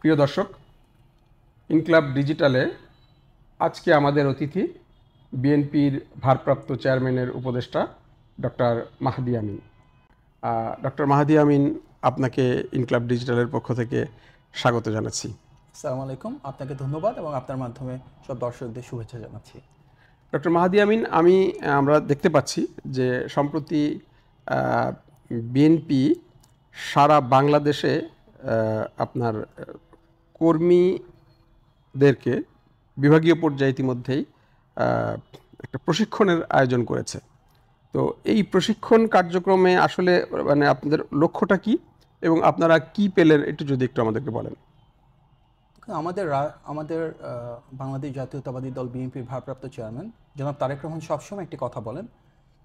প্রিয় দর্শক, ইনক্লাব ডিজিটালে আজকে আমাদের অতিথি বিএনপির ভারপ্রাপ্ত চেয়ারম্যানের উপদেষ্টা ডক্টর মাহদী আমিন। ডক্টর মাহদী আমিন, আপনাকে ইনক্লাব ডিজিটালের পক্ষ থেকে স্বাগত জানাচ্ছি। আসসালামু আলাইকুম, আপনাকে ধন্যবাদ এবং আপনার মাধ্যমে সব দর্শকদের শুভেচ্ছা জানাচ্ছি। ডক্টর মাহদী আমিন, আমরা দেখতে পাচ্ছি যে সম্প্রতি বিএনপি সারা বাংলাদেশে আপনার কর্মীদেরকে বিভাগীয় পর্যায়ে ইতিমধ্যেই একটা প্রশিক্ষণের আয়োজন করেছে। তো এই প্রশিক্ষণ কার্যক্রমে আসলে মানে আপনাদের লক্ষ্যটা কি এবং আপনারা কি পেলেন, একটু আমাদেরকে বলেন। আমাদের বাংলাদেশ জাতীয়তাবাদী দল বিএনপির ভারপ্রাপ্ত চেয়ারম্যান জনাব তারেক রহমান সবসময় একটি কথা বলেন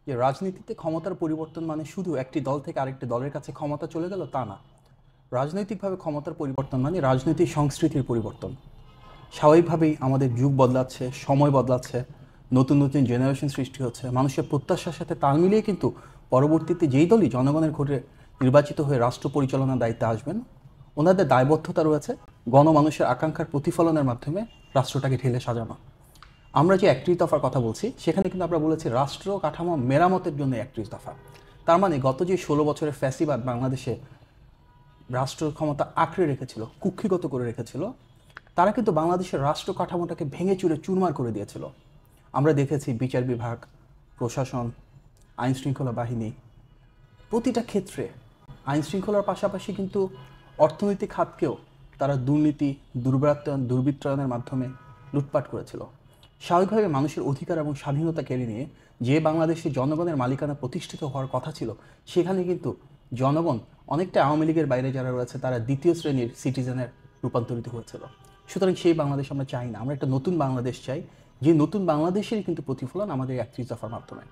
যে রাজনীতিতে ক্ষমতার পরিবর্তন মানে শুধু একটি দল থেকে আরেকটি দলের কাছে ক্ষমতা চলে গেল তা না। রাজনৈতিকভাবে ক্ষমতার পরিবর্তন মানে রাজনৈতিক সংস্কৃতির পরিবর্তন। স্বাভাবিকভাবেই আমাদের যুগ বদলাচ্ছে, সময় বদলাচ্ছে, নতুন নতুন জেনারেশন সৃষ্টি হচ্ছে। মানুষের প্রত্যাশার সাথে তাল মিলিয়ে কিন্তু পরবর্তীতে যেই দলই জনগণের ভোটে নির্বাচিত হয়ে রাষ্ট্র পরিচালনার দায়িত্বে আসবেন, ওনাদের দায়বদ্ধতা রয়েছে গণমানুষের আকাঙ্ক্ষার প্রতিফলনের মাধ্যমে রাষ্ট্রটাকে ঢেলে সাজানো। আমরা যে 31 দফার কথা বলছি, সেখানে কিন্তু আমরা বলেছি রাষ্ট্র কাঠামো মেরামতের জন্য 31 দফা। তার মানে গত যে 16 বছরের ফ্যাসিবাদ বাংলাদেশে রাষ্ট্র ক্ষমতা আঁকড়ে রেখেছিল, কুক্ষিগত করে রেখেছিল, তারা কিন্তু বাংলাদেশের রাষ্ট্র কাঠামোটাকে ভেঙে চুরে চুরমার করে দিয়েছিল। আমরা দেখেছি বিচার বিভাগ, প্রশাসন, আইন শৃঙ্খলা বাহিনী, প্রতিটা ক্ষেত্রে আইন শৃঙ্খলার পাশাপাশি কিন্তু অর্থনৈতিক খাতকেও তারা দুর্নীতি, দুর্বৃত্তায়নের মাধ্যমে লুটপাট করেছিল। স্বাভাবিকভাবে মানুষের অধিকার এবং স্বাধীনতা কেড়ে নিয়ে যে বাংলাদেশে জনগণের মালিকানা প্রতিষ্ঠিত হওয়ার কথা ছিল, সেখানে কিন্তু জনগণ অনেকটা আওয়ামী লীগের বাইরে যারা রয়েছে তারা দ্বিতীয় শ্রেণীর সিটিজেনের রূপান্তরিত হয়েছিল। সুতরাং সেই বাংলাদেশ আমরা চাই না, আমরা একটা নতুন বাংলাদেশ চাই, যে নতুন বাংলাদেশেরই কিন্তু প্রতিফলন আমাদের 31 দফার মাধ্যমে।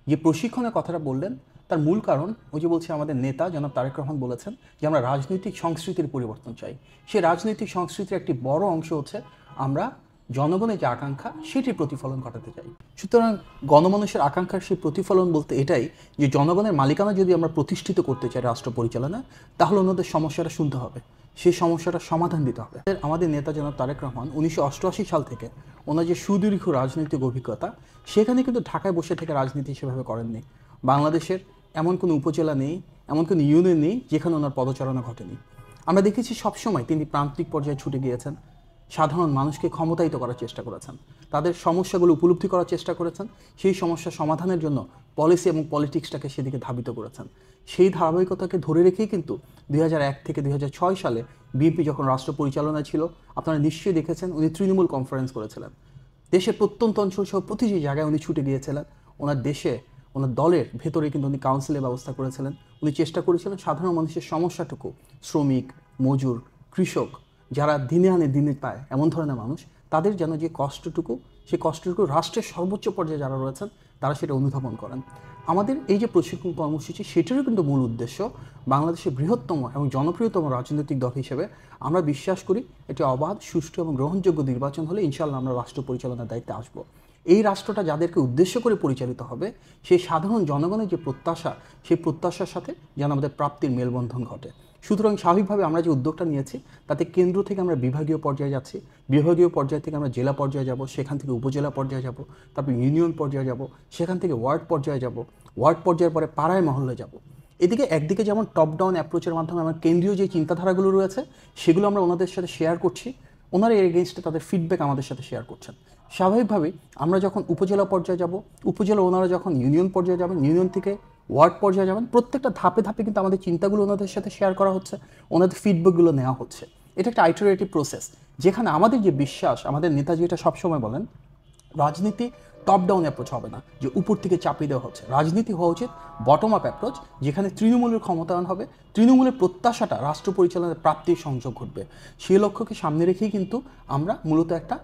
যে প্রশিক্ষণের কথাটা বললেন, তার মূল কারণ ওই যে বলছি, আমাদের নেতা জনাব তারেক রহমান বলেছেন যে আমরা রাজনৈতিক সংস্কৃতির পরিবর্তন চাই। সেই রাজনৈতিক সংস্কৃতির একটি বড় অংশ হচ্ছে আমরা জনগণের যে আকাঙ্ক্ষা সেটির প্রতিফলন ঘটাতে চাই। সুতরাং গণমানুষের আকাঙ্ক্ষার সেই প্রতিফলন বলতে এটাই যে জনগণের মালিকানা যদি আমরা প্রতিষ্ঠিত করতে চাই রাষ্ট্র পরিচালনা, তাহলে ওনাদের সমস্যাটা শুনতে হবে, সেই সমস্যাটার সমাধান দিতে হবে। আমাদের নেতা জনাব তারেক রহমান 1988 সাল থেকে ওনার যে সুদীর্ঘ রাজনৈতিক অভিজ্ঞতা, সেখানে কিন্তু ঢাকায় বসে থেকে রাজনীতি সেভাবে করেননি। বাংলাদেশের এমন কোনো উপজেলা নেই, এমন কোনো ইউনিয়ন নেই যেখানে ওনার পদচারণা ঘটেনি। আমরা দেখেছি সবসময় তিনি প্রান্তিক পর্যায়ে ছুটে গিয়েছেন, সাধারণ মানুষকে ক্ষমতায়িত করার চেষ্টা করেছেন, তাদের সমস্যাগুলো উপলব্ধি করার চেষ্টা করেছেন, সেই সমস্যা সমাধানের জন্য পলিসি এবং পলিটিক্সটাকে সেদিকে ধাবিত করেছেন। সেই ধারাবাহিকতাকে ধরে রেখেই কিন্তু 2001 থেকে 2006 সালে বিএনপি যখন রাষ্ট্র পরিচালনায় ছিল, আপনারা নিশ্চয়ই দেখেছেন উনি তৃণমূল কনফারেন্স করেছিলেন। দেশের প্রত্যন্ত অঞ্চল সহ প্রতিটি জায়গায় উনি ছুটে গিয়েছিলেন। ওনার দলের ভেতরে কিন্তু উনি কাউন্সিলের ব্যবস্থা করেছিলেন। উনি চেষ্টা করেছিলেন সাধারণ মানুষের সমস্যাটুকু, শ্রমিক, মজুর, কৃষক, যারা দিনে আনে দিনে পায় এমন ধরনের মানুষ, তাদের যেন যে কষ্টটুকু, সেই কষ্টটুকু রাষ্ট্রের সর্বোচ্চ পর্যায়ে যারা রয়েছেন তারা সেটা অনুধাবন করেন। আমাদের এই যে প্রশিক্ষণ কর্মসূচি, সেটারও কিন্তু মূল উদ্দেশ্য বাংলাদেশের বৃহত্তম এবং জনপ্রিয়তম রাজনৈতিক দল হিসেবে আমরা বিশ্বাস করি একটি অবাধ, সুষ্ঠু এবং গ্রহণযোগ্য নির্বাচন হলে ইনশাআল্লাহ আমরা রাষ্ট্র পরিচালনার দায়িত্বে আসব। এই রাষ্ট্রটা যাদেরকে উদ্দেশ্য করে পরিচালিত হবে, সেই সাধারণ জনগণের যে প্রত্যাশা, সেই প্রত্যাশার সাথে যেন আমাদের প্রাপ্তির মেলবন্ধন ঘটে। সুতরাং স্বাভাবিকভাবে আমরা যে উদ্যোগটা নিয়েছি, তাতে কেন্দ্র থেকে আমরা বিভাগীয় পর্যায়ে যাচ্ছি, বিভাগীয় পর্যায় থেকে আমরা জেলা পর্যায়ে যাব, সেখান থেকে উপজেলা পর্যায়ে যাব, তারপর ইউনিয়ন পর্যায়ে যাব, সেখান থেকে ওয়ার্ড পর্যায়ে যাব, ওয়ার্ড পর্যায়ের পরে পাড়ায় মহল্লে যাব। এদিকে একদিকে যেমন টপ ডাউন অ্যাপ্রোচের মাধ্যমে আমার কেন্দ্রীয় যে চিন্তাধারাগুলো রয়েছে সেগুলো আমরা ওনাদের সাথে শেয়ার করছি, ওনারা এর এগেনস্টে তাদের ফিডব্যাক আমাদের সাথে শেয়ার করছেন। স্বাভাবিকভাবেই আমরা যখন উপজেলা পর্যায়ে যাব, উপজেলা ওনারা যখন ইউনিয়ন পর্যায়ে যাবেন, ইউনিয়ন থেকে ওয়ার্ড পর্যায়ে যাবেন, প্রত্যেকটা ধাপে ধাপে কিন্তু আমাদের চিন্তাগুলো ওনাদের সাথে শেয়ার করা হচ্ছে, ওনাদের ফিডব্যাকগুলো নেওয়া হচ্ছে। এটা একটা আইটারেটিভ প্রসেস, যেখানে আমাদের যে বিশ্বাস, আমাদের নেতাজি এটা সবসময় বলেন, রাজনীতি টপ ডাউন অ্যাপ্রোচ হবে না, যে উপর থেকে চাপিয়ে দেওয়া হচ্ছে। রাজনীতি হওয়া উচিত বটম আপ অ্যাপ্রোচ, যেখানে তৃণমূলের ক্ষমতায়ন হবে, তৃণমূলের প্রত্যাশাটা রাষ্ট্র পরিচালনার প্রাপ্তির সংযোগ ঘটবে। সেই লক্ষ্যকে সামনে রেখেই কিন্তু আমরা মূলত একটা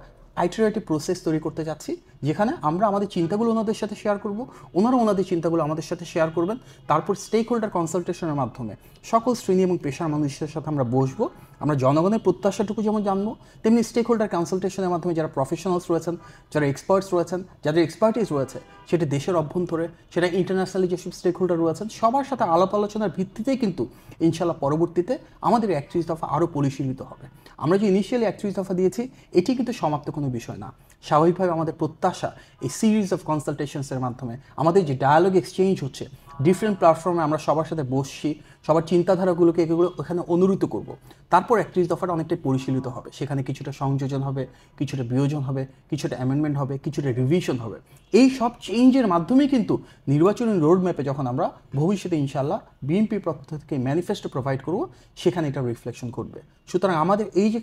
আইটারেটিভ প্রসেস তৈরি করতে যাচ্ছি, যেখানে আমরা আমাদের চিন্তাগুলো ওনাদের সাথে শেয়ার করব, ওনারা ওনাদের চিন্তাগুলো আমাদের সাথে শেয়ার করবেন। তারপর স্টেক হোল্ডার কনসালটেশনের মাধ্যমে সকল শ্রেণী এবং পেশার মানুষের সাথে আমরা বসবো, আমরা জনগণের প্রত্যাশাটুকু যেমন জানবো, তেমনি স্টেক হোল্ডার কনসালটেশনের মাধ্যমে যারা প্রফেশনালস রয়েছেন, যারা এক্সপার্টস রয়েছেন, যাদের এক্সপার্টিস রয়েছে, সেটা দেশের অভ্যন্তরে, সেটা ইন্টারন্যাশনালি যেসব স্টেক হোল্ডার রয়েছেন, সবার সাথে আলাপ আলোচনার ভিত্তিতেই কিন্তু ইনশাল্লাহ পরবর্তীতে আমাদের 31 দফা আরও পরিশীলিত হবে। আমরা যে ইনিশিয়ালি 31 দফা দিয়েছি এটি কিন্তু সমাপ্ত কোনো বিষয় না। স্বাভাবিকভাবে আমাদের প্রত্যাশা এই সিরিজ অফ কনসালটেশনসের মাধ্যমে আমাদের যে ডায়ালগ এক্সচেঞ্জ হচ্ছে, ডিফারেন্ট প্ল্যাটফর্মে আমরা সবার সাথে বসছি, সবার চিন্তাধারাগুলোকে এগুলো ওখানে অনুরূত করব। তারপর 31 দফাটা অনেকটাই পরিশীলিত হবে, সেখানে কিছুটা সংযোজন হবে, কিছুটা বিয়োজন হবে, কিছুটা অ্যামেন্ডমেন্ট হবে, কিছুটা রিভিশন হবে। এই সব চেঞ্জের মাধ্যমে কিন্তু নির্বাচনী রোড ম্যাপে যখন আমরা ভবিষ্যতে ইনশাআল্লাহ বিএনপির পক্ষ থেকে ম্যানিফেস্টো প্রোভাইড করব, সেখানে এটা রিফ্লেকশন করবে। সুতরাং আমাদের এই যে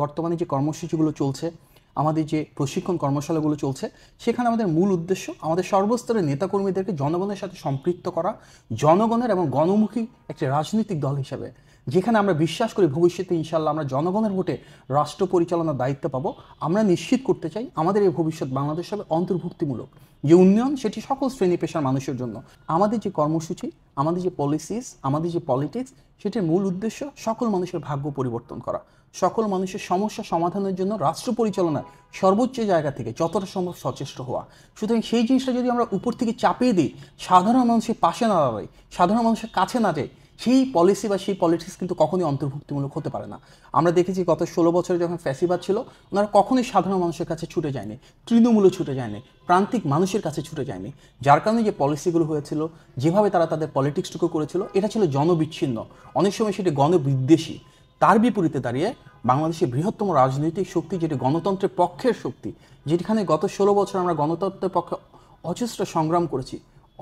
বর্তমানে যে কর্মসূচিগুলো চলছে, আমাদের যে প্রশিক্ষণ কর্মশালাগুলো চলছে, সেখানে আমাদের মূল উদ্দেশ্য আমাদের সর্বস্তরের নেতাকর্মীদেরকে জনগণের সাথে সম্পৃক্ত করা, জনগণের এবং গণমুখী একটি রাজনৈতিক দল হিসেবে, যেখানে আমরা বিশ্বাস করি ভবিষ্যতে ইনশাআল্লাহ আমরা জনগণের ভোটে রাষ্ট্র পরিচালনার দায়িত্ব পাবো। আমরা নিশ্চিত করতে চাই আমাদের এই ভবিষ্যৎ বাংলাদেশ হবে অন্তর্ভুক্তিমূলক, যে উন্নয়ন সেটি সকল শ্রেণী পেশার মানুষের জন্য। আমাদের যে কর্মসূচি, আমাদের যে পলিসিস, আমাদের যে পলিটিক্স, সেটির মূল উদ্দেশ্য সকল মানুষের ভাগ্য পরিবর্তন করা, সকল মানুষের সমস্যা সমাধানের জন্য রাষ্ট্র পরিচালনার সর্বোচ্চ জায়গা থেকে যতটা সম্ভব সচেষ্ট হওয়া। সুতরাং সেই জিনিসটা যদি আমরা উপর থেকে চাপিয়ে দিই, সাধারণ মানুষের পাশে না দাঁড়াই, সাধারণ মানুষের কাছে না যাই, সেই পলিসি বা সেই পলিটিক্স কিন্তু কখনোই অন্তর্ভুক্তিমূলক হতে পারে না। আমরা দেখেছি গত 16 বছরে যখন ফ্যাসিবাদ ছিল, ওনারা কখনোই সাধারণ মানুষের কাছে ছুটে যায়নি, তৃণমূলে ছুটে যায়নি, প্রান্তিক মানুষের কাছে ছুটে যায়নি। যার কারণে যে পলিসিগুলো হয়েছিল, যেভাবে তারা তাদের পলিটিক্সটুকু করেছিল, এটা ছিল জনবিচ্ছিন্ন, অনেক সময় সেটি গণবিদ্বেষী। তার বিপরীতে দাঁড়িয়ে বাংলাদেশের বৃহত্তম রাজনৈতিক শক্তি, যেটি গণতন্ত্রের পক্ষের শক্তি, যেখানে গত 16 বছর আমরা গণতন্ত্রের পক্ষে অজস্র সংগ্রাম করেছি,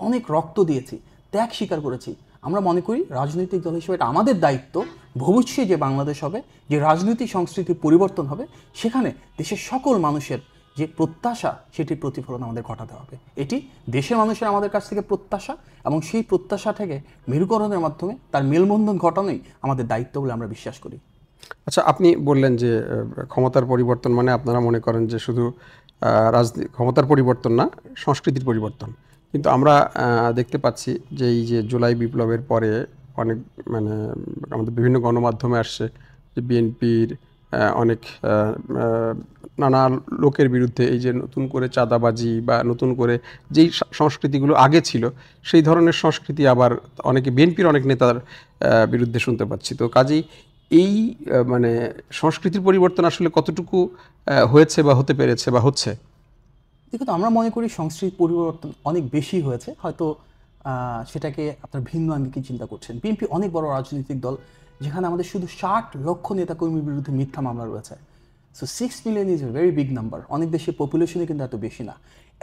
অনেক রক্ত দিয়েছি, ত্যাগ স্বীকার করেছি। আমরা মনে করি রাজনৈতিক দল হিসেবে এটা আমাদের দায়িত্ব, ভবিষ্যতে যে বাংলাদেশ হবে, যে রাজনৈতিক সংস্কৃতির পরিবর্তন হবে, সেখানে দেশের সকল মানুষের যে প্রত্যাশা, সেটির প্রতিফলন আমাদের ঘটাতে হবে। এটি দেশের মানুষের আমাদের কাছ থেকে প্রত্যাশা, এবং সেই প্রত্যাশা থেকে মেরুকরণের মাধ্যমে তার মেলবন্ধন ঘটানোই আমাদের দায়িত্ব বলে আমরা বিশ্বাস করি। আচ্ছা, আপনি বললেন যে ক্ষমতার পরিবর্তন মানে আপনারা মনে করেন যে শুধু ক্ষমতার পরিবর্তন না, সংস্কৃতির পরিবর্তন। কিন্তু আমরা দেখতে পাচ্ছি যে এই যে জুলাই বিপ্লবের পরে অনেক মানে আমাদের বিভিন্ন গণমাধ্যমে আসছে যে বিএনপির অনেক নানা লোকের বিরুদ্ধে এই যে নতুন করে চাঁদাবাজি বা নতুন করে যেই সংস্কৃতিগুলো আগে ছিল, সেই ধরনের সংস্কৃতি আবার অনেকে বিএনপির অনেক নেতার বিরুদ্ধে শুনতে পাচ্ছি। তো কাজেই এই মানে সংস্কৃতির পরিবর্তন আসলে কতটুকু হয়েছে বা হতে পেরেছে বা হচ্ছে? দেখুন, আমরা মনে করি সংস্কৃতির পরিবর্তন অনেক বেশি হয়েছে, হয়তো সেটাকে আপনার ভিন্ন আঙ্গিকে চিন্তা করছেন। বিএনপি অনেক বড় রাজনৈতিক দল, যেখানে আমাদের শুধু 60 লক্ষ নেতাকর্মীর বিরুদ্ধে মিথ্যা মামলা রয়েছে। So 6 million is a very big number. অনেক দেশের পপুলেশনে কিন্তু এত বেশি না।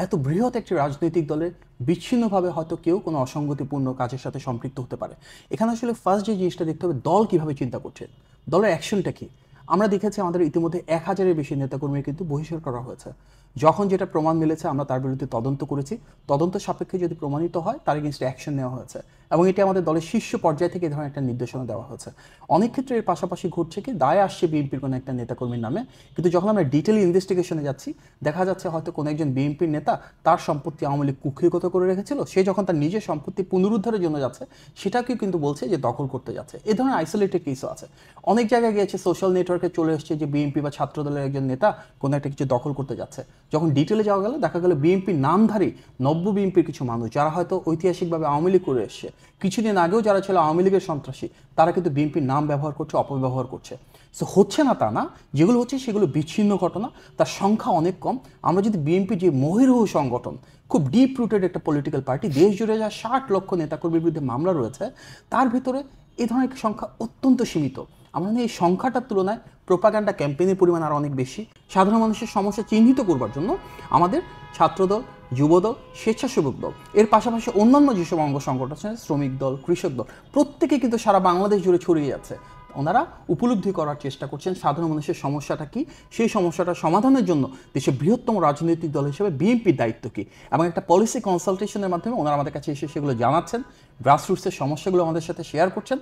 এত বৃহৎ একটি রাজনৈতিক দলের বিচ্ছিন্নভাবে হয়তো কেউ কোনো অসঙ্গতিপূর্ণ কাজের সাথে সম্পৃক্ত হতে পারে। এখানে আসলে ফার্স্ট যে জিনিসটা দেখতে হবে, দল কীভাবে চিন্তা করছে, দলের অ্যাকশনটা কী। আমরা দেখেছি আমাদের ইতিমধ্যে 1000-এর বেশি নেতাকর্মী কিন্তু বহিষ্কার করা হয়েছে। যখন যেটা প্রমাণ মিলেছে আমরা তার বিরুদ্ধে তদন্ত করেছি, তদন্ত সাপেক্ষে যদি প্রমাণিত হয় তার এগেইনস্টে অ্যাকশন নেওয়া হয়েছে, এবং এটি আমাদের দলের শীর্ষ পর্যায় থেকে এই ধরনের একটা নির্দেশনা দেওয়া হয়েছে। অনেক ক্ষেত্রে এর পাশাপাশি ঘটছে কি, দায় আসছে বিএনপির কোনো একটা নেতাকর্মীর নামে, কিন্তু যখন আমরা ডিটেল ইনভেস্টিগেশনে যাচ্ছি, দেখা যাচ্ছে হয়তো কোনো একজন বিএনপির নেতা তার সম্পত্তি আওয়ামী লীগ কুক্ষিগত করে রেখেছিল, সে যখন তার নিজের সম্পত্তি পুনরুদ্ধারের জন্য যাচ্ছে, সেটাকেও কিন্তু বলছে যে দখল করতে যাচ্ছে। এ ধরনের আইসোলেটেড কেসও আছে। অনেক জায়গায় গিয়েছে, সোশ্যাল নেটওয়ার্কে চলে এসছে যে বিএনপি বা ছাত্রদলের একজন নেতা কোনো একটা কিছু দখল করতে যাচ্ছে। যখন ডিটেলে যাওয়া গেল, দেখা গেল বিএনপির নামধারী নব্য বিএনপির কিছু মানুষ, যারা হয়তো ঐতিহাসিকভাবে আওয়ামী লীগ করে এসছে, কিছুদিন আগেও যারা ছিল আওয়ামী লীগের সন্ত্রাসী, তারা কিন্তু বিএনপির নাম ব্যবহার করছে, অপব্যবহার করছে। সো হচ্ছে না তা না, যেগুলো হচ্ছে সেগুলো বিচ্ছিন্ন ঘটনা, তার সংখ্যা অনেক কম। আমরা যদি বিএনপি যে মহিরুহ সংগঠন, খুব ডিপ রুটেড একটা পলিটিক্যাল পার্টি, দেশ জুড়ে যা 60 লক্ষ নেতাকর্মীর বিরুদ্ধে মামলা রয়েছে, তার ভিতরে এই ধরনের সংখ্যা অত্যন্ত সীমিত। আমরা এই সংখ্যাটার তুলনায় প্রোপাগান্ডা ক্যাম্পেইনের পরিমাণ আরও অনেক বেশি। সাধারণ মানুষের সমস্যা চিহ্নিত করবার জন্য আমাদের ছাত্রদল, যুবদল, স্বেচ্ছাসেবক দল, এর পাশাপাশি অন্যান্য যেসব অঙ্গ সংগঠন আছে, শ্রমিক দল, কৃষক দল, প্রত্যেকে কিন্তু সারা বাংলাদেশ জুড়ে ছড়িয়ে যাচ্ছে। ওনারা উপলব্ধি করার চেষ্টা করছেন সাধারণ মানুষের সমস্যাটা কী, সেই সমস্যাটা সমাধানের জন্য দেশের বৃহত্তম রাজনৈতিক দল হিসেবে বিএনপির দায়িত্ব কী, এবং একটা পলিসি কনসালটেশনের মাধ্যমে ওনারা আমাদের কাছে এসে সেগুলো জানাচ্ছেন, গ্রাসরুটসের সমস্যাগুলো আমাদের সাথে শেয়ার করছেন।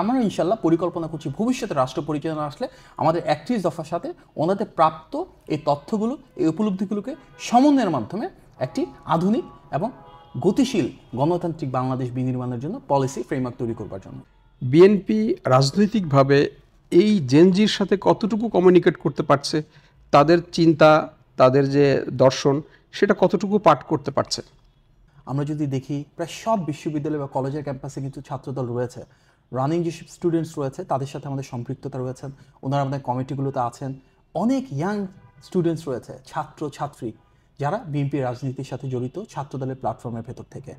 আমরা ইনশাল্লাহ পরিকল্পনা করছি ভবিষ্যতে রাষ্ট্র পরিচালনা আসলে আমাদের 31 দফার সাথে ওনাদের প্রাপ্ত এই তথ্যগুলো, এই উপলব্ধিগুলোকে সমন্বয়ের মাধ্যমে একটি আধুনিক এবং গতিশীল গণতান্ত্রিক বাংলাদেশ বিনির্মাণের জন্য পলিসি ফ্রেমওয়ার্ক তৈরি করবার জন্য। বিএনপি রাজনৈতিকভাবে এই জেনজির সাথে কতটুকু কমিউনিকেট করতে পারছে, তাদের চিন্তা, তাদের যে দর্শন, সেটা কতটুকু পাঠ করতে পারছে? আমরা যদি দেখি, প্রায় সব বিশ্ববিদ্যালয় বা কলেজের ক্যাম্পাসে কিন্তু ছাত্রদল রয়েছে। রানিং যেসব স্টুডেন্টস রয়েছে তাদের সাথে আমাদের সম্পৃক্ততা রয়েছেন, ওনারা আমাদের কমিটিগুলোতে আছেন। অনেক ইয়াং স্টুডেন্টস রয়েছে, ছাত্র ছাত্রী, যারা বিএনপি রাজনীতির সাথে জড়িত ছাত্রদলের প্ল্যাটফর্মের ভেতর থেকে।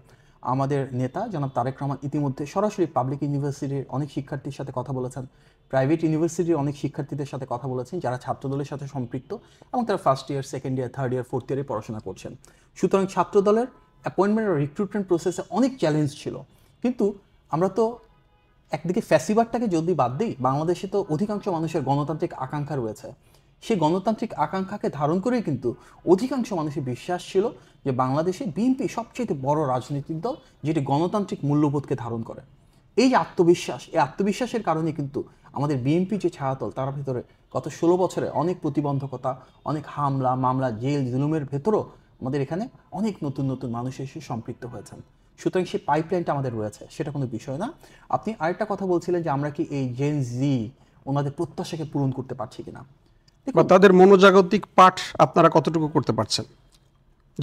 আমাদের নেতা জনাব তারেক রহমান ইতিমধ্যে সরাসরি পাবলিক ইউনিভার্সিটির অনেক শিক্ষার্থীর সাথে কথা বলেছেন, প্রাইভেট ইউনিভার্সিটির অনেক শিক্ষার্থীদের সাথে কথা বলেছেন যারা ছাত্রদলের সাথে সম্পৃক্ত এবং তারা first year, second year, third year, fourth ইয়ারে পড়াশোনা করছেন। সুতরাং ছাত্রদলের অ্যাপয়েন্টমেন্ট ও রিক্রুটমেন্ট প্রসেসে অনেক চ্যালেঞ্জ ছিল, কিন্তু আমরা তো একদিকে ফ্যাসিবাদটাকে যদি বাদ দিই, বাংলাদেশে তো অধিকাংশ মানুষের গণতান্ত্রিক আকাঙ্ক্ষা রয়েছে। সেই গণতান্ত্রিক আকাঙ্ক্ষাকে ধারণ করেই কিন্তু অধিকাংশ মানুষের বিশ্বাস ছিল যে বাংলাদেশে বিএনপি সবচেয়ে বড় রাজনৈতিক দল যেটি গণতান্ত্রিক মূল্যবোধকে ধারণ করে। এই যে আত্মবিশ্বাস, এই আত্মবিশ্বাসের কারণে কিন্তু আমাদের বিএনপি যে ছায়াতল, তার ভিতরে গত 16 বছরে অনেক প্রতিবন্ধকতা, অনেক হামলা মামলা, জেল জুলুমের ভেতরও আমাদের এখানে অনেক নতুন নতুন মানুষ এসে সম্পৃক্ত হয়েছেন। সুতরাং সেই পাইপলাইনটা আমাদের রয়েছে, সেটা কোনো বিষয় না। আপনি আরেকটা কথা বলছিলেন যে আমরা কি এই জেন জি ওনাদের প্রত্যাশাকে পূরণ করতে পারছি কিনা, বা তাদের মনোজাগতিক পাঠ আপনারা কতটুকু করতে পারছেন,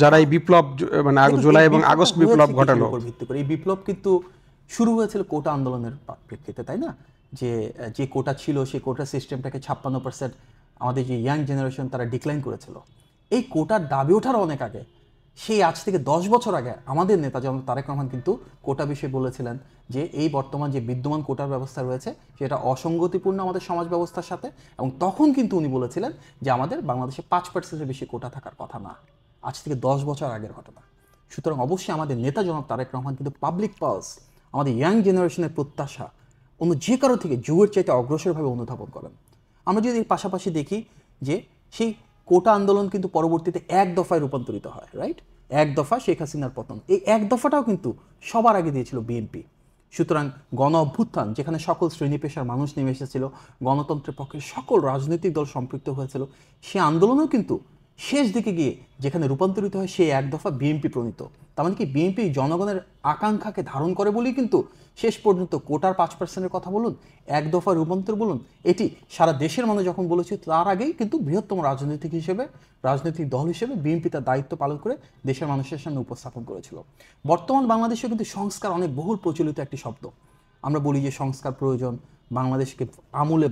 যারা এই বিপ্লব মানে জুলাই এবং আগস্ট বিপ্লব ঘটালো? ভিত্তি করে এই বিপ্লব কিন্তু শুরু হয়েছিল কোটা আন্দোলনের প্রেক্ষিতে, তাই না? যে কোটা ছিল সেই কোটা সিস্টেমটাকে 56% আমাদের যে ইয়াং জেনারেশন তারা ডিক্লাইন করেছিল। এই কোটার দাবি ওঠার অনেক আগে, সেই আজ থেকে 10 বছর আগে আমাদের নেতা যেমন তারেক রহমান কিন্তু কোটা বিষয়ে বলেছিলেন যে এই বর্তমান যে বিদ্যমান কোটার ব্যবস্থা রয়েছে সেটা অসঙ্গতিপূর্ণ আমাদের সমাজ ব্যবস্থার সাথে, এবং তখন কিন্তু উনি বলেছিলেন যে আমাদের বাংলাদেশে 5%-এর বেশি কোটা থাকার কথা না। আজ থেকে 10 বছর আগের ঘটনা। সুতরাং অবশ্যই আমাদের নেতা জনাব তারেক রহমান কিন্তু পাবলিক পালস, আমাদের ইয়াং জেনারেশনের প্রত্যাশা অন্য যে কারো থেকে যুগের চাইতে অগ্রসরভাবে অনুধাবন করেন। আমরা যদি এর পাশাপাশি দেখি যে সেই কোটা আন্দোলন কিন্তু পরবর্তীতে এক দফায় রূপান্তরিত হয়, রাইট? এক দফা শেখ হাসিনার পতন, এই এক দফাটাও কিন্তু সবার আগে দিয়েছিল বিএনপি। সুতরাং গণ অভ্যুত্থান, যেখানে সকল শ্রেণী পেশার মানুষ নেমে এসেছিল, গণতন্ত্রের পক্ষে সকল রাজনৈতিক দল সম্পৃক্ত হয়েছিল, সে আন্দোলনও কিন্তু শেষ দিকে গিয়ে যেখানে রূপান্তরিত হয় সেই এক দফা বিএনপি প্রণীত। তার মানে কি বিএনপি জনগণের আকাঙ্ক্ষাকে ধারণ করে বলেই কিন্তু শেষ পর্যন্ত কোটার 5%-এর কথা বলুন, এক দফা রূপান্তর বলুন, এটি সারা দেশের মানুষ যখন বলেছে তার আগেই কিন্তু বৃহত্তম রাজনৈতিক দল হিসেবে বিএনপি তার দায়িত্ব পালন করে দেশের মানুষের সামনে উপস্থাপন করেছিল। বর্তমান বাংলাদেশেও কিন্তু সংস্কার অনেক বহুল প্রচলিত একটি শব্দ। আমরা বলি যে সংস্কার প্রয়োজন, বাংলাদেশকে আমূলে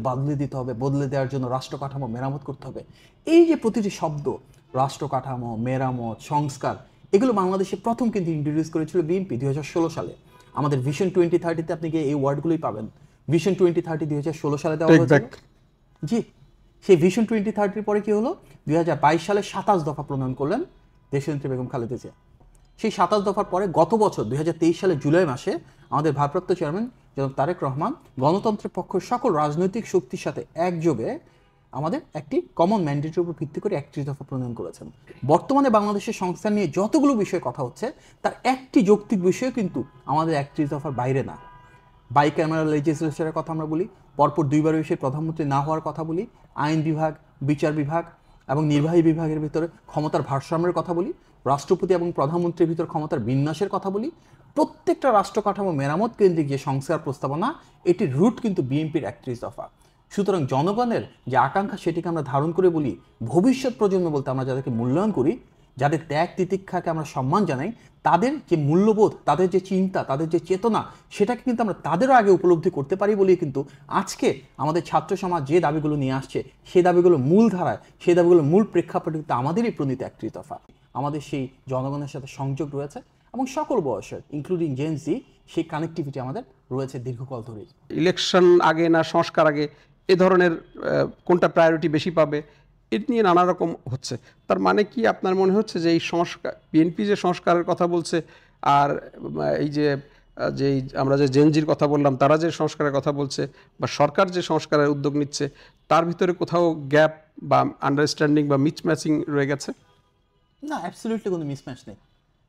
বদলে দেওয়ার জন্য রাষ্ট্র কাঠামো মেরামত করতে হবে। এই যে প্রতিটি শব্দ, রাষ্ট্র কাঠামো, মেরামত, সংস্কার, এগুলো বাংলাদেশে প্রথম কিন্তু ইন্ট্রোডিউস করেছিল বিএনপি 2016 সালে। আমাদের ভিশন 2030-তে আপনি গিয়ে এই ওয়ার্ডগুলোই পাবেন। ভিশন 2030 2016 সালে দেওয়া হয়েছিল। জি, সেই ভিশন 2030 পরে কি হলো, 2022 সালে 27 দফা প্রণয়ন করলেন দেশনেত্রী বেগম খালেদা জিয়া। সেই 27 দফার পরে গত বছর 2023 সালের জুলাই মাসে আমাদের ভারপ্রাপ্ত চেয়ারম্যান জনাব তারেক রহমান গণতন্ত্রের পক্ষ সকল রাজনৈতিক শক্তির সাথে একযোগে আমাদের একটি কমন ম্যান্ডেটের উপর ভিত্তি করে 31 দফা প্রণয়ন করেছেন। বর্তমানে বাংলাদেশের সংস্কার নিয়ে যতগুলো বিষয়ে কথা হচ্ছে তার একটি যৌক্তিক বিষয় কিন্তু আমাদের 31 দফার বাইরে না। বাইক্যামেরাল লেজিসলেচারের কথা আমরা বলি, পরপর 2বার বিষয়ে প্রধানমন্ত্রী না হওয়ার কথা বলি, আইন বিভাগ, বিচার বিভাগ এবং নির্বাহী বিভাগের ভিতরে ক্ষমতার ভারসাম্যের কথা বলি, রাষ্ট্রপতি এবং প্রধানমন্ত্রীর ভিতর ক্ষমতার বিন্যাসের কথা বলি। প্রত্যেকটা রাষ্ট্র কাঠামো মেরামত কেন্দ্রিক যে সংস্কার প্রস্তাবনা, এটির রুট কিন্তু বিএনপির 31 দফা। সুতরাং জনগণের যে আকাঙ্ক্ষা সেটিকে আমরা ধারণ করে বলি, ভবিষ্যৎ প্রজন্ম বলতে আমরা যাদেরকে মূল্যায়ন করি, যাদের ত্যাগ তিতিক্ষাকে আমরা সম্মান জানাই, তাদের যে মূল্যবোধ, তাদের যে চিন্তা, তাদের যে চেতনা, সেটাকে কিন্তু আমরা তাদেরও আগে উপলব্ধি করতে পারি বলেই কিন্তু আজকে আমাদের ছাত্র সমাজ যে দাবিগুলো নিয়ে আসছে, সেই দাবিগুলো মূল ধারায়, সেই দাবিগুলো মূল প্রেক্ষাপটে কিন্তু আমাদেরই প্রণীত 31 দফা। আমাদের সেই জনগণের সাথে সংযোগ রয়েছে এবং সকল বয়সের ইনক্লুডিং জেন জি, সেই কানেক্টিভিটি আমাদের রয়েছে দীর্ঘকাল ধরেই। ইলেকশন আগে না সংস্কার আগে, এ ধরনের কোনটা প্রায়োরিটি বেশি পাবে, এটি নিয়ে নানা রকম হচ্ছে। তার মানে কি আপনার মনে হচ্ছে যে এই সংস্কার, বিএনপি যে সংস্কারের কথা বলছে আর এই যে আমরা যে জেনজির কথা বললাম তারা যে সংস্কারের কথা বলছে বা সরকার যে সংস্কারের উদ্যোগ নিচ্ছে, তার ভিতরে কোথাও গ্যাপ বা আন্ডারস্ট্যান্ডিং বা মিসম্যাচিং রয়ে গেছে? না, অ্যাবসলিউটলি কোনো মিসম্যাচ নেই।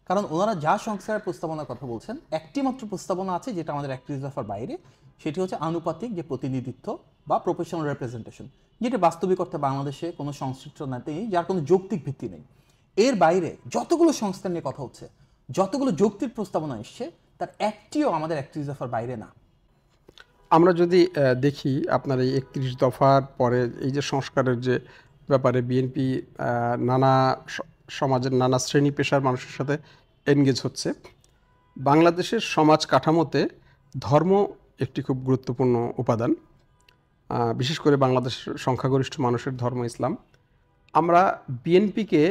কারণ ওনারা যা সংস্কারের প্রস্তাবনার কথা বলছেন, একটি মাত্র প্রস্তাবনা আছে যেটা আমাদের 31 দফার বাইরে, সেটি হচ্ছে আনুপাতিক যে প্রতিনিধিত্ব বা প্রফেশনাল রিপ্রেজেন্টেশন, যেটা বাস্তবিক অর্থে বাংলাদেশে কোনো সংশ্লিষ্ট নেই, যার কোনো যৌক্তিক ভিত্তি নেই। এর বাইরে যতগুলো সংস্কার নিয়ে কথা হচ্ছে, যতগুলো যৌক্তিক প্রস্তাবনা এসছে, তার একটিও আমাদের 31 দফার বাইরে না। আমরা যদি দেখি আপনার এই 31 দফার পরে এই যে সংস্কারের যে ব্যাপারে বিএনপি নানা সমাজের নানা শ্রেণী পেশার মানুষের সাথে এনগেজ হচ্ছে, বাংলাদেশের সমাজ কাঠামোতে ধর্ম একটি খুব গুরুত্বপূর্ণ উপাদান, বিশেষ করে বাংলাদেশের সংখ্যাগরিষ্ঠ মানুষের ধর্ম ইসলাম। আমরা বিএনপিকে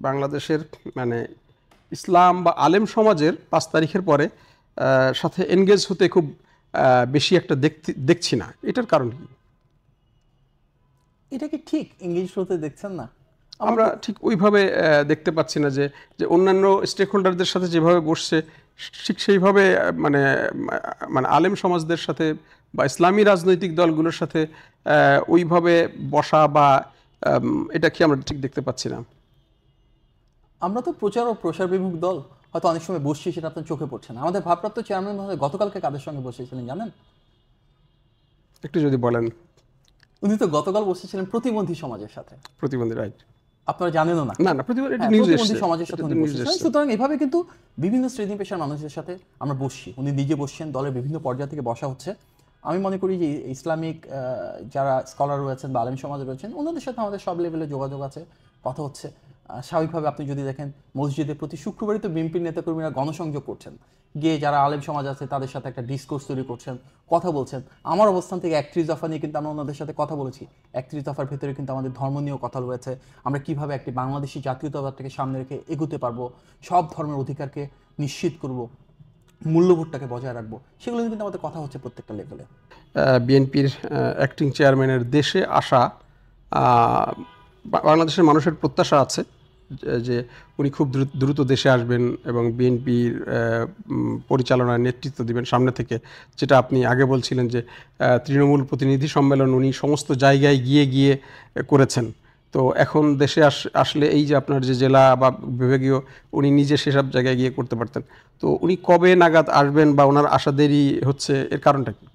বাংলাদেশের মানে ইসলাম বা আলেম সমাজের 5 তারিখের পরে সাথে এনগেজ হতে খুব বেশি একটা দেখছি না। এটার কারণ কি? এটা কি ঠিক এঙ্গেজ হতে দেখছেন না? আমরা ঠিক ওইভাবে দেখতে পাচ্ছি না যে যে অন্যান্য স্টেক হোল্ডারদের সাথে যেভাবে বসছে ঠিক সেইভাবে মানে মানে আলেম সমাজদের সাথে বা ইসলামী রাজনৈতিক দলগুলোর সাথে ওইভাবে বসা বা এটা কি আমরা ঠিক দেখতে পাচ্ছি না। আমরা তো প্রচার ও প্রসার বিমুখ দল, হয়তো অনেক সময় বসছি সেটা আপনার চোখে পড়ছে না। আমাদের ভারপ্রাপ্ত চেয়ারম্যান মহোদয় গতকালকে কাদের সঙ্গে বসেছিলেন জানেন? একটু যদি বলেন। উনি তো গতকাল বসেছিলেন প্রতিবন্ধী সমাজের সাথে। প্রতিবন্ধী, রাইট। আপনারা জানেনও না? না প্রতিবন্ধী প্রতিবন্ধী সমাজের সাথে উনি বসেছিলেন। সুতরাং এভাবে কিন্তু বিভিন্ন শ্রেণী পেশার মানুষদের সাথে আমরা বসছি। উনি নিজে বসছেন, দলের বিভিন্ন পর্যায় থেকে বসা হচ্ছে। আমি মনে করি যে ইসলামিক যারা স্কলার রয়েছেন বা আলেম সমাজ রয়েছেন ওনাদের সাথে আমাদের সব লেভেলে যোগাযোগ আছে, কথা হচ্ছে। স্বাভাবিকভাবে আপনি যদি দেখেন মসজিদে প্রতি শুক্রবারই তো বিএনপির নেতাকর্মীরা গণসংযোগ করছেন, গিয়ে যারা আলেম সমাজ আছে তাদের সাথে একটা ডিসকোর্স তৈরি করছেন, কথা বলছেন। আমার অবস্থান থেকে 31 দফা নিয়ে কিন্তু আমরা ওনাদের সাথে কথা বলেছি। 31 দফার ভেতরে কিন্তু আমাদের ধর্ম নিয়েও কথা রয়েছে, আমরা কিভাবে একটি বাংলাদেশি জাতীয়তাবাদটাকে সামনে রেখে এগোতে পারবো, সব ধর্মের অধিকারকে নিশ্চিত করব, মূল্যবোধটাকে বজায় রাখবো, সেগুলো কিন্তু আমাদের কথা হচ্ছে প্রত্যেকটা লেভেলে। বিএনপির অ্যাক্টিং চেয়ারম্যানের দেশে আসা, বাংলাদেশের মানুষের প্রত্যাশা আছে যে উনি খুব দ্রুত দেশে আসবেন এবং বিএনপির পরিচালনায় নেতৃত্ব দিবেন সামনে থেকে। যেটা আপনি আগে বলছিলেন যে তৃণমূল প্রতিনিধি সম্মেলন উনি সমস্ত জায়গায় গিয়ে গিয়ে করেছেন। তো এখন দেশে আসলে এই যে আপনার যে জেলা বা বিভাগীয় উনি নিজে সেসব জায়গায় গিয়ে করতে পারতেন। তো উনি কবে নাগাদ আসবেন বা ওনার আশা দেরি হচ্ছে, এর কারণটা কি?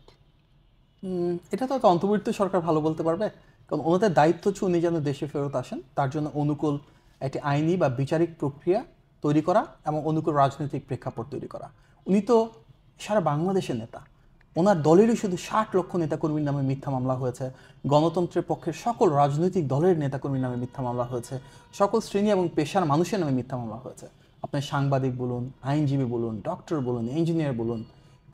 এটা তো অন্তর্বর্তী সরকার ভালো বলতে পারবে, কারণ ওনাদের দায়িত্ব হচ্ছে উনি যেন দেশে ফেরত আসেন, তার জন্য অনুকূল একটি আইনি বা বিচারিক প্রক্রিয়া তৈরি করা এবং অনুকূল রাজনৈতিক প্রেক্ষাপট তৈরি করা। উনি তো সারা বাংলাদেশের নেতা, ওনার দলেরই শুধু 60 লক্ষ নেতাকর্মীর নামে মিথ্যা মামলা হয়েছে, গণতন্ত্রের পক্ষের সকল রাজনৈতিক দলের নেতাকর্মীর নামে মিথ্যা মামলা হয়েছে, সকল শ্রেণী এবং পেশার মানুষের নামে মিথ্যা মামলা হয়েছে। আপনি সাংবাদিক বলুন, আইনজীবী বলুন, ডক্টর বলুন, ইঞ্জিনিয়ার বলুন,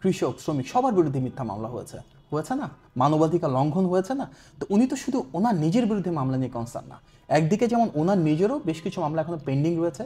কৃষক, শ্রমিক, সবার বিরুদ্ধে মিথ্যা মামলা হয়েছে না? মানবাধিকার লঙ্ঘন হয়েছে না? তো উনি তো শুধু ওনার নিজের বিরুদ্ধে মামলা নিয়ে কনসার্ন না, একদিকে যেমন ওনার নিজেরও বেশ কিছু মামলা এখনো পেন্ডিং রয়েছে,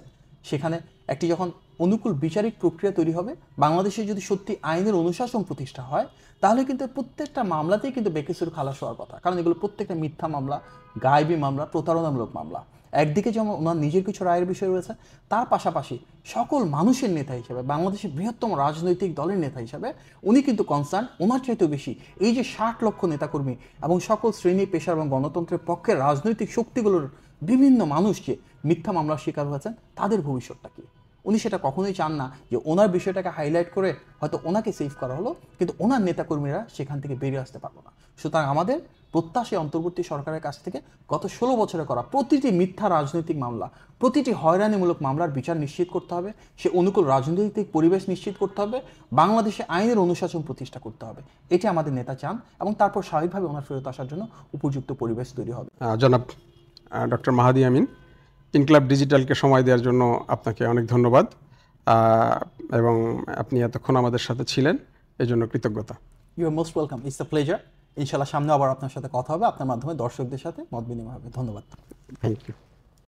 সেখানে একটি যখন অনুকূল বিচারিক প্রক্রিয়া তৈরি হবে, বাংলাদেশে যদি সত্যি আইনের অনুশাসন প্রতিষ্ঠা হয়, তাহলে কিন্তু প্রত্যেকটা মামলাতেই কিন্তু বেকসুর খালাস হওয়ার কথা, কারণ এগুলো প্রত্যেকটা মিথ্যা মামলা, গায়েবী মামলা, প্রতারণামূলক মামলা। একদিকে যেমন ওনার নিজের কিছু রায়ের বিষয় রয়েছে, তার পাশাপাশি সকল মানুষের নেতা হিসেবে, বাংলাদেশের বৃহত্তম রাজনৈতিক দলের নেতা হিসেবে উনি কিন্তু কনসার্ন ওনার চাইতেও বেশি এই যে 60 লক্ষ নেতাকর্মী এবং সকল শ্রেণী পেশা এবং গণতন্ত্রের পক্ষে রাজনৈতিক শক্তিগুলোর বিভিন্ন মানুষ যে মিথ্যা মামলার শিকার হয়েছেন তাদের ভবিষ্যৎটা কি। উনি সেটা কখনোই চান না যে ওনার বিষয়টাকে হাইলাইট করে হয়তো ওনাকে সেভ করা হলো, কিন্তু ওনার নেতাকর্মীরা সেখান থেকে বেরিয়ে আসতে পারলো না। সুতরাং আমাদের প্রত্যাশী অন্তর্বর্তী সরকারের কাছ থেকে গত 16 বছরে করা প্রতিটি মিথ্যা রাজনৈতিক মামলা, প্রতিটি হয়রানিমূলক মামলার বিচার নিশ্চিত করতে হবে, সে অনুকূল রাজনৈতিক পরিবেশ নিশ্চিত করতে হবে, বাংলাদেশে আইনের অনুশাসন প্রতিষ্ঠা করতে হবে। এটি আমাদের নেতা চান এবং তারপর স্বাভাবিকভাবে ওনার ফেরত আসার জন্য উপযুক্ত পরিবেশ তৈরি হবে। জনাব ডক্টর মাহাদি আমিন, ইনকিলাব ডিজিটালকে সময় দেওয়ার জন্য আপনাকে অনেক ধন্যবাদ এবং আপনি এতক্ষণ আমাদের সাথে ছিলেন, এই জন্য কৃতজ্ঞতা। You are most welcome, it's a pleasure. ইনশাআল্লাহ সামনে আবার আপনার সাথে কথা হবে, আপনার মাধ্যমে দর্শকদের সাথে মত বিনিময় হবে। ধন্যবাদ। Thank you.